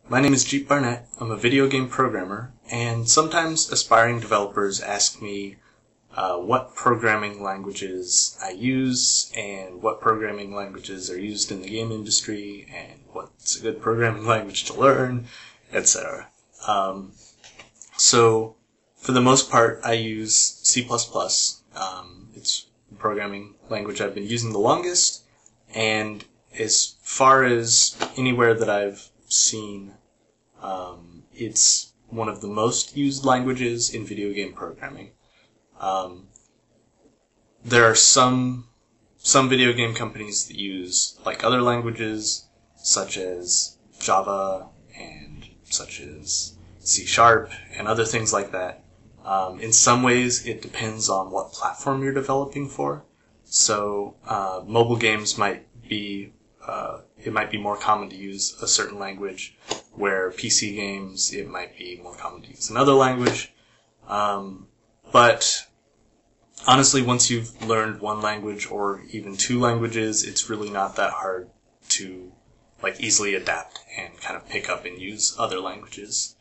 My name is Barnett. I'm a video game programmer, and sometimes aspiring developers ask me what programming languages I use and what programming languages are used in the game industry and what's a good programming language to learn, etc. So, for the most part, I use C++. It's the programming language I've been using the longest, and as far as anywhere that I've seen, it's one of the most used languages in video game programming. There are some video game companies that use like other languages, such as Java and such as C# and other things like that. In some ways, it depends on what platform you're developing for. So mobile games might be it might be more common to use a certain language, where PC games, it might be more common to use another language. But honestly, once you've learned one language or even two languages, it's really not that hard to easily adapt and kind of pick up and use other languages.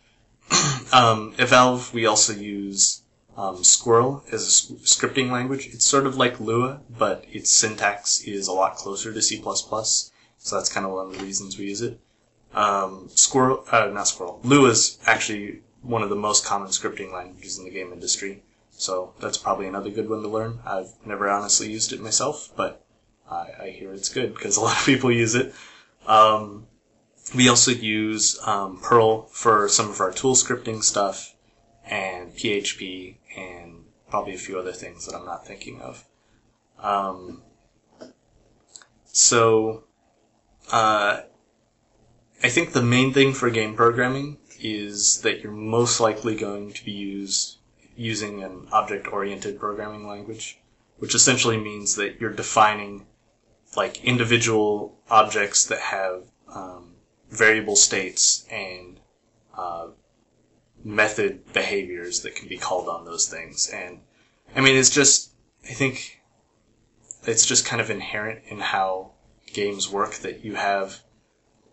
At Valve, we also use Squirrel as a scripting language. It's sort of like Lua, but its syntax is a lot closer to C++, so that's kind of one of the reasons we use it. Lua is actually one of the most common scripting languages in the game industry, so that's probably another good one to learn. I've never honestly used it myself, but I hear it's good because a lot of people use it. We also use Perl for some of our tool scripting stuff, and PHP, and probably a few other things that I'm not thinking of. I think the main thing for game programming is that you're most likely going to be using an object-oriented programming language, which essentially means that you're defining individual objects that have variable states and method behaviors that can be called on those things. And I mean, I think it's just kind of inherent in how games work that you have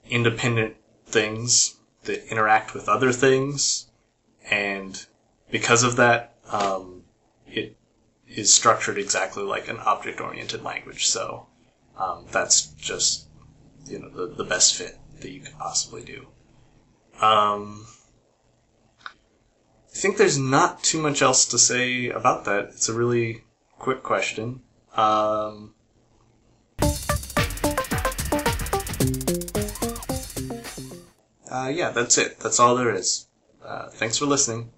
independent things that interact with other things, and because of that, it is structured exactly like an object-oriented language. So that's just the best fit that you could possibly do. I think there's not too much else to say about that. It's a really quick question. Yeah, that's it. That's all there is. Thanks for listening.